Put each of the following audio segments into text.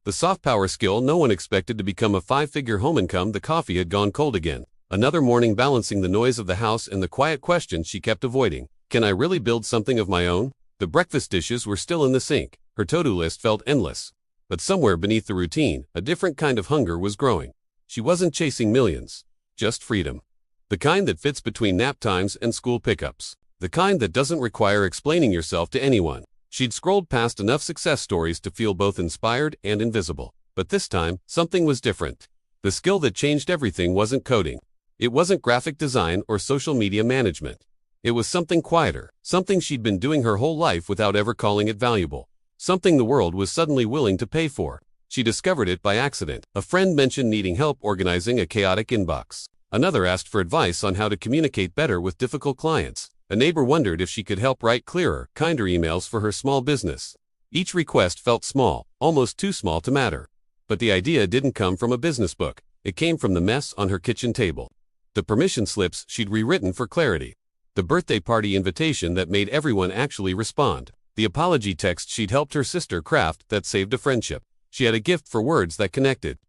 The soft power skill no one expected to become a five-figure home income. The coffee had gone cold again. Another morning balancing the noise of the house and the quiet question she kept avoiding. Can I really build something of my own? The breakfast dishes were still in the sink. Her to-do list felt endless. But somewhere beneath the routine, a different kind of hunger was growing. She wasn't chasing millions, just freedom. The kind that fits between nap times and school pickups. The kind that doesn't require explaining yourself to anyone. She'd scrolled past enough success stories to feel both inspired and invisible. But this time, something was different. The skill that changed everything wasn't coding. It wasn't graphic design or social media management. It was something quieter, something she'd been doing her whole life without ever calling it valuable. Something the world was suddenly willing to pay for. She discovered it by accident. A friend mentioned needing help organizing a chaotic inbox. Another asked for advice on how to communicate better with difficult clients. A neighbor wondered if she could help write clearer, kinder emails for her small business. Each request felt small, almost too small to matter. But the idea didn't come from a business book. It came from the mess on her kitchen table. The permission slips she'd rewritten for clarity. The birthday party invitation that made everyone actually respond. The apology text she'd helped her sister craft that saved a friendship. She had a gift for words that connected.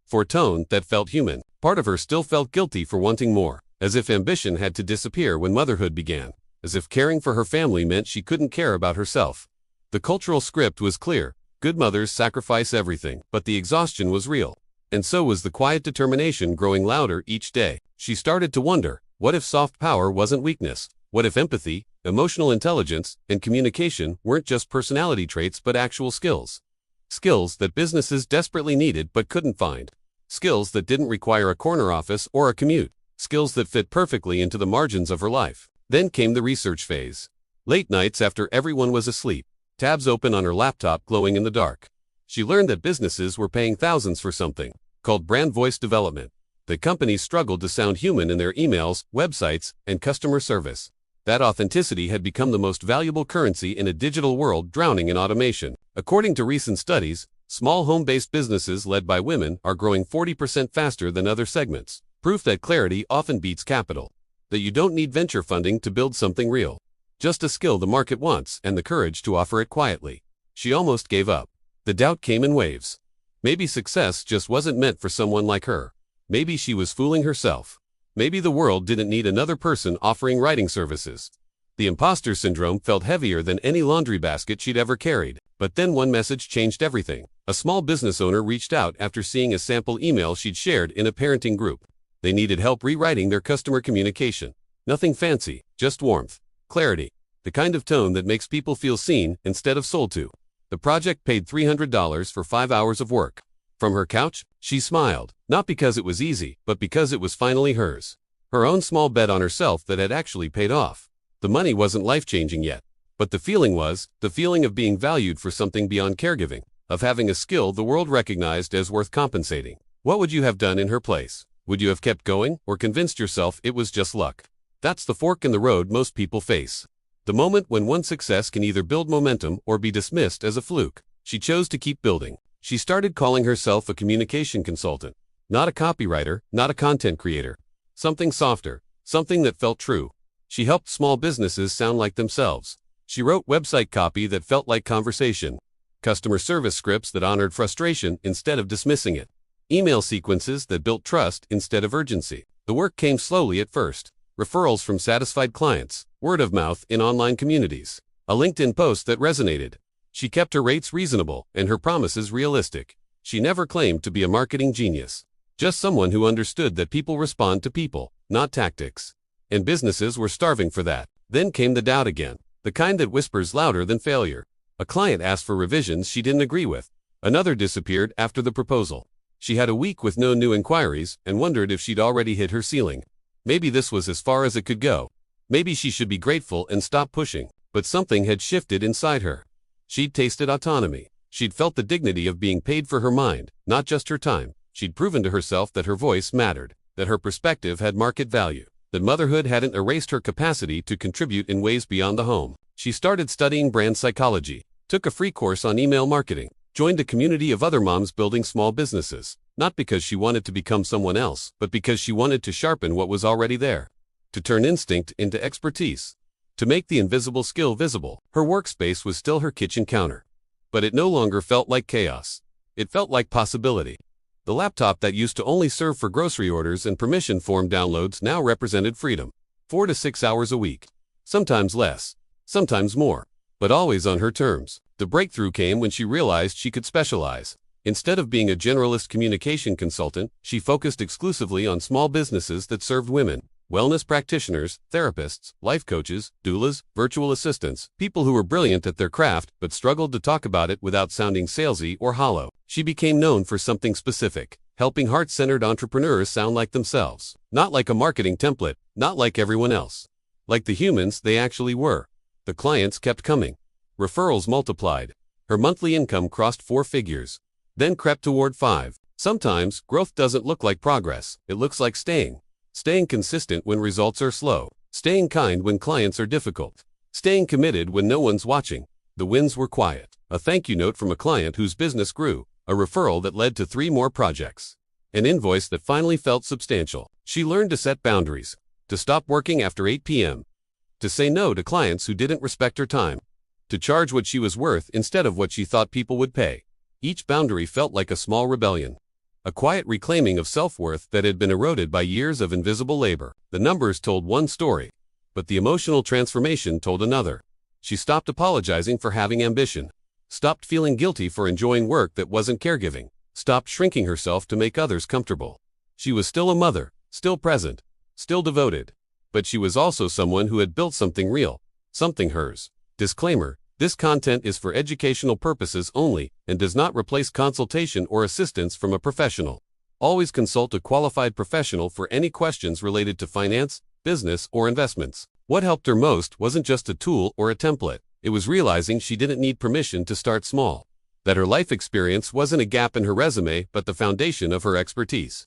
For tone that felt human. Part of her still felt guilty for wanting more. As if ambition had to disappear when motherhood began. As if caring for her family meant she couldn't care about herself. The cultural script was clear. Good mothers sacrifice everything, but the exhaustion was real. And so was the quiet determination growing louder each day. She started to wonder, what if soft power wasn't weakness? What if empathy, emotional intelligence, and communication weren't just personality traits but actual skills? Skills that businesses desperately needed but couldn't find. Skills that didn't require a corner office or a commute. Skills that fit perfectly into the margins of her life. Then came the research phase. Late nights after everyone was asleep, tabs open on her laptop glowing in the dark. She learned that businesses were paying thousands for something called brand voice development. That companies struggled to sound human in their emails, websites, and customer service. That authenticity had become the most valuable currency in a digital world drowning in automation. According to recent studies, small home-based businesses led by women are growing 40% faster than other segments. Proof that clarity often beats capital. That you don't need venture funding to build something real. Just a skill the market wants and the courage to offer it quietly. She almost gave up. The doubt came in waves. Maybe success just wasn't meant for someone like her. Maybe she was fooling herself. Maybe the world didn't need another person offering writing services. The imposter syndrome felt heavier than any laundry basket she'd ever carried. But then one message changed everything. A small business owner reached out after seeing a sample email she'd shared in a parenting group. They needed help rewriting their customer communication. Nothing fancy, just warmth, clarity, the kind of tone that makes people feel seen instead of sold to. The project paid $300 for 5 hours of work. From her couch, she smiled, not because it was easy, but because it was finally hers. Her own small bet on herself that had actually paid off. The money wasn't life-changing yet, but the feeling was, the feeling of being valued for something beyond caregiving, of having a skill the world recognized as worth compensating. What would you have done in her place? Would you have kept going, or convinced yourself it was just luck? That's the fork in the road most people face. The moment when one success can either build momentum or be dismissed as a fluke. She chose to keep building. She started calling herself a communication consultant. Not a copywriter, not a content creator. Something softer, something that felt true. She helped small businesses sound like themselves. She wrote website copy that felt like conversation. Customer service scripts that honored frustration instead of dismissing it. Email sequences that built trust instead of urgency. The work came slowly at first. Referrals from satisfied clients, word of mouth in online communities, a LinkedIn post that resonated. She kept her rates reasonable and her promises realistic. She never claimed to be a marketing genius. Just someone who understood that people respond to people, not tactics. And businesses were starving for that. Then came the doubt again, the kind that whispers louder than failure. A client asked for revisions she didn't agree with. Another disappeared after the proposal. She had a week with no new inquiries and wondered if she'd already hit her ceiling. Maybe this was as far as it could go. Maybe she should be grateful and stop pushing. But something had shifted inside her. She'd tasted autonomy. She'd felt the dignity of being paid for her mind, not just her time. She'd proven to herself that her voice mattered, that her perspective had market value, that motherhood hadn't erased her capacity to contribute in ways beyond the home. She started studying brand psychology, took a free course on email marketing, joined a community of other moms building small businesses, not because she wanted to become someone else, but because she wanted to sharpen what was already there, to turn instinct into expertise, to make the invisible skill visible. Her workspace was still her kitchen counter, but it no longer felt like chaos. It felt like possibility. The laptop that used to only serve for grocery orders and permission form downloads now represented freedom. 4 to 6 hours a week. Sometimes less. Sometimes more. But always on her terms. The breakthrough came when she realized she could specialize. Instead of being a generalist communication consultant, she focused exclusively on small businesses that served women, wellness practitioners, therapists, life coaches, doulas, virtual assistants, people who were brilliant at their craft but struggled to talk about it without sounding salesy or hollow. She became known for something specific, helping heart-centered entrepreneurs sound like themselves. Not like a marketing template, not like everyone else. Like the humans they actually were. The clients kept coming. Referrals multiplied. Her monthly income crossed 4 figures. Then crept toward 5. Sometimes, growth doesn't look like progress. It looks like staying. Staying consistent when results are slow. Staying kind when clients are difficult. Staying committed when no one's watching. The wins were quiet. A thank you note from a client whose business grew. A referral that led to 3 more projects. An invoice that finally felt substantial. She learned to set boundaries. To stop working after 8 p.m. To say no to clients who didn't respect her time. To charge what she was worth instead of what she thought people would pay. Each boundary felt like a small rebellion. A quiet reclaiming of self-worth that had been eroded by years of invisible labor. The numbers told one story, but the emotional transformation told another. She stopped apologizing for having ambition. Stopped feeling guilty for enjoying work that wasn't caregiving. Stopped shrinking herself to make others comfortable. She was still a mother, still present, still devoted. But she was also someone who had built something real, something hers. Disclaimer: this content is for educational purposes only and does not replace consultation or assistance from a professional. Always consult a qualified professional for any questions related to finance, business, or investments. What helped her most wasn't just a tool or a template. It was realizing she didn't need permission to start small. That her life experience wasn't a gap in her resume but the foundation of her expertise.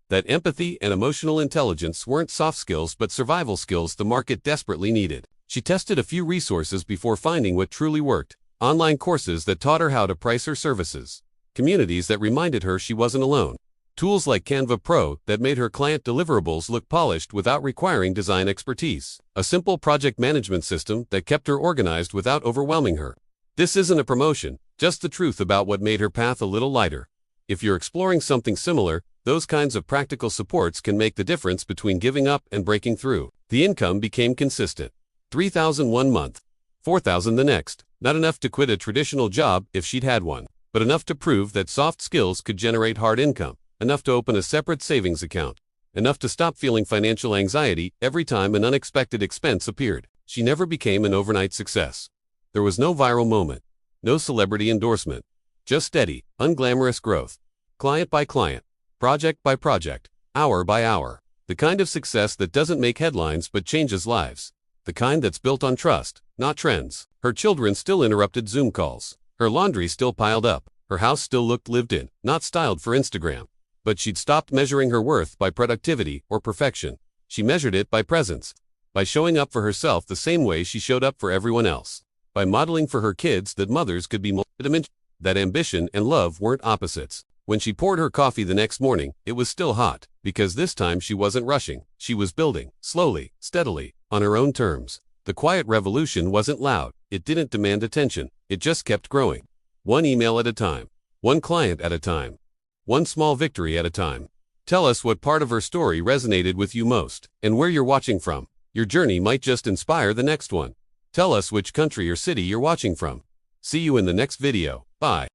That empathy and emotional intelligence weren't soft skills but survival skills the market desperately needed. She tested a few resources before finding what truly worked. Online courses that taught her how to price her services. Communities that reminded her she wasn't alone. Tools like Canva Pro that made her client deliverables look polished without requiring design expertise. A simple project management system that kept her organized without overwhelming her. This isn't a promotion, just the truth about what made her path a little lighter. If you're exploring something similar, those kinds of practical supports can make the difference between giving up and breaking through. The income became consistent. $3,000 one month, $4,000 the next. Not enough to quit a traditional job if she'd had one, but enough to prove that soft skills could generate hard income. Enough to open a separate savings account. Enough to stop feeling financial anxiety every time an unexpected expense appeared. She never became an overnight success. There was no viral moment, no celebrity endorsement, just steady, unglamorous growth. Client by client, project by project, hour by hour. The kind of success that doesn't make headlines but changes lives. The kind that's built on trust, not trends. Her children still interrupted Zoom calls. Her laundry still piled up. Her house still looked lived in, not styled for Instagram. But she'd stopped measuring her worth by productivity or perfection. She measured it by presence. By showing up for herself the same way she showed up for everyone else. By modeling for her kids that mothers could be multidimensional. That ambition and love weren't opposites. When she poured her coffee the next morning, it was still hot, because this time she wasn't rushing. She was building, slowly, steadily, on her own terms. The quiet revolution wasn't loud. It didn't demand attention. It just kept growing. One email at a time. One client at a time. One small victory at a time. Tell us what part of her story resonated with you most, and where you're watching from. Your journey might just inspire the next one. Tell us which country or city you're watching from. See you in the next video. Bye.